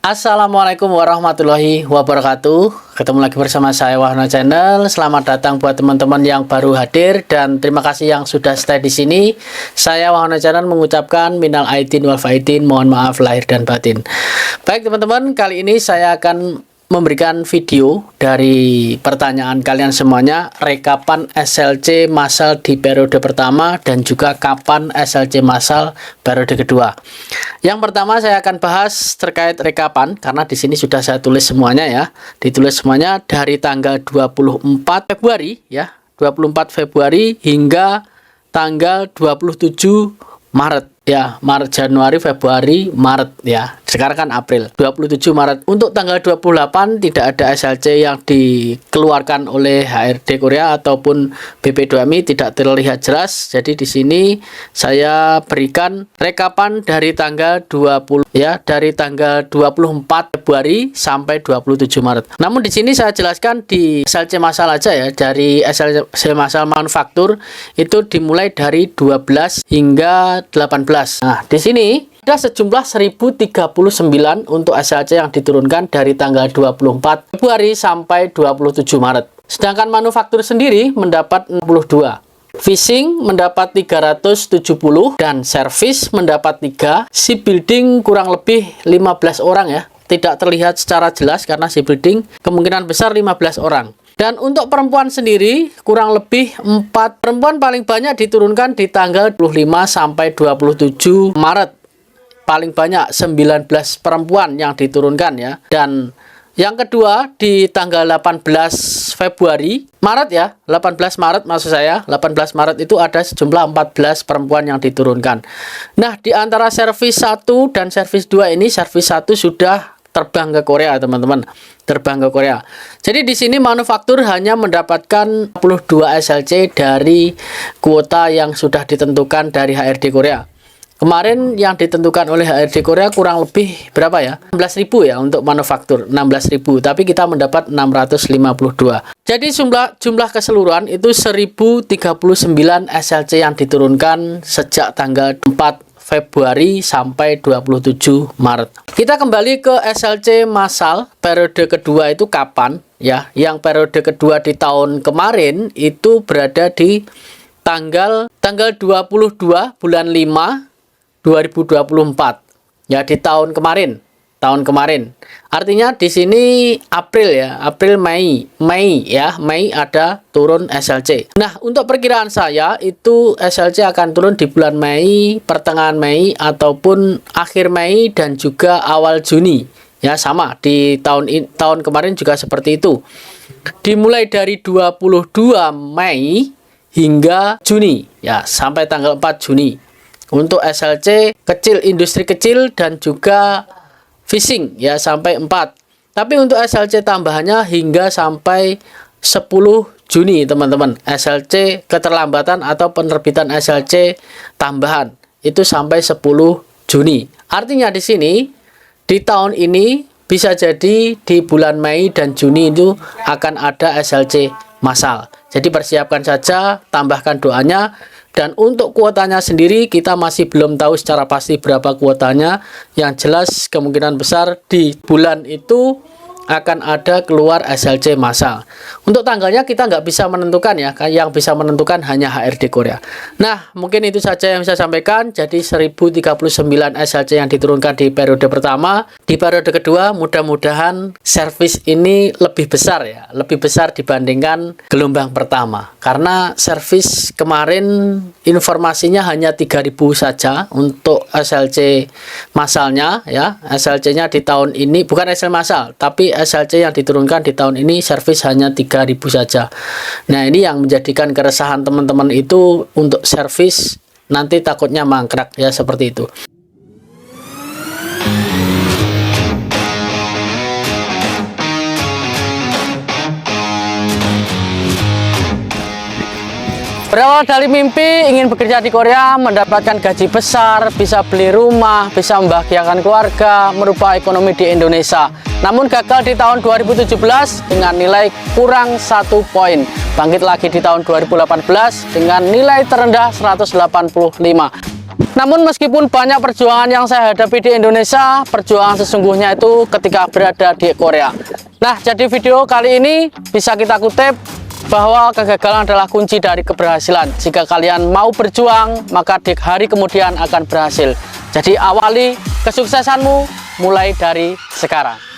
Assalamualaikum warahmatullahi wabarakatuh. Ketemu lagi bersama saya Wahana Channel. Selamat datang buat teman-teman yang baru hadir dan terima kasih yang sudah stay di sini. Saya Wahana Channel mengucapkan minal aidin wal faidin, mohon maaf lahir dan batin. Baik teman-teman, kali ini saya akan memberikan video dari pertanyaan kalian semuanya, rekapan SLC massal di periode pertama dan juga kapan SLC massal periode kedua. Yang pertama saya akan bahas terkait rekapan karena di sini sudah saya tulis semuanya ya. Ditulis semuanya dari tanggal 24 Februari ya, 24 Februari hingga tanggal 27 Maret ya, Maret, Januari, Februari, Maret ya. Sekarang kan April, 27 Maret. Untuk tanggal 28 tidak ada SLC yang dikeluarkan oleh HRD Korea ataupun BP2MI, tidak terlihat jelas. Jadi di sini saya berikan rekapan dari tanggal 20 ya, dari tanggal 24 Februari sampai 27 Maret. Namun di sini saya jelaskan di SLC massal aja ya. Dari SLC massal manufaktur itu dimulai dari 12 hingga 18. Nah, di sini ada sejumlah 1039 untuk SLC yang diturunkan dari tanggal 24 Februari sampai 27 Maret. Sedangkan manufaktur sendiri mendapat 62. Fishing mendapat 370 dan service mendapat 3. Shipbuilding kurang lebih 15 orang ya. Tidak terlihat secara jelas karena shipbuilding kemungkinan besar 15 orang. Dan untuk perempuan sendiri kurang lebih 4. Perempuan paling banyak diturunkan di tanggal 25 sampai 27 Maret. Paling banyak 19 perempuan yang diturunkan ya. Dan yang kedua di tanggal 18 Februari, Maret ya, 18 Maret maksud saya, 18 Maret itu ada sejumlah 14 perempuan yang diturunkan. Nah, di antara servis 1 dan servis 2 ini, servis 1 sudah terbang ke Korea teman-teman, terbang ke Korea. Jadi di sini manufaktur hanya mendapatkan 42 SLC dari kuota yang sudah ditentukan dari HRD Korea. Kemarin yang ditentukan oleh HRD Korea kurang lebih berapa ya? 16.000 ya untuk manufaktur, 16.000, tapi kita mendapat 652. Jadi jumlah keseluruhan itu 1039 SLC yang diturunkan sejak tanggal 4 Februari sampai 27 Maret. Kita kembali ke SLC massal periode kedua itu kapan ya? Yang periode kedua di tahun kemarin itu berada di tanggal 22 bulan 5 2024 ya, di tahun kemarin. Artinya di sini April ya, April Mei ya, Mei ada turun SLC. Nah, untuk perkiraan saya itu SLC akan turun di bulan Mei, pertengahan Mei ataupun akhir Mei dan juga awal Juni. Ya, sama di tahun kemarin juga seperti itu. Dimulai dari 22 Mei hingga Juni ya, sampai tanggal 4 Juni. Untuk SLC kecil, industri kecil dan juga fishing ya sampai 4. Tapi untuk SLC tambahannya hingga sampai 10 Juni teman-teman. SLC keterlambatan atau penerbitan SLC tambahan itu sampai 10 Juni. Artinya di sini di tahun ini bisa jadi di bulan Mei dan Juni itu akan ada SLC massal. Jadi persiapkan saja, tambahkan doanya. Dan untuk kuotanya sendiri kita masih belum tahu secara pasti berapa kuotanya. Yang jelas kemungkinan besar di bulan itu akan ada keluar SLC massal. Untuk tanggalnya kita nggak bisa menentukan ya, yang bisa menentukan hanya HRD Korea. Nah, mungkin itu saja yang saya sampaikan. Jadi 1039 SLC yang diturunkan di periode pertama. Di periode kedua mudah-mudahan servis ini lebih besar ya, lebih besar dibandingkan gelombang pertama. Karena servis kemarin informasinya hanya 3.000 saja untuk SLC massalnya ya. SLC-nya di tahun ini bukan SLC massal, tapi SLC yang diturunkan di tahun ini servis hanya 3.000 saja. Nah, ini yang menjadikan keresahan teman-teman itu untuk servis nanti takutnya mangkrak ya, seperti itu. Berawal dari mimpi ingin bekerja di Korea, mendapatkan gaji besar, bisa beli rumah, bisa membahagiakan keluarga, merubah ekonomi di Indonesia. Namun gagal di tahun 2017 dengan nilai kurang 1 poin. Bangkit lagi di tahun 2018 dengan nilai terendah 185. Namun meskipun banyak perjuangan yang saya hadapi di Indonesia, perjuangan sesungguhnya itu ketika berada di Korea. Nah, jadi video kali ini bisa kita kutip bahwa kegagalan adalah kunci dari keberhasilan. Jika kalian mau berjuang, maka di hari kemudian akan berhasil. Jadi awali kesuksesanmu mulai dari sekarang.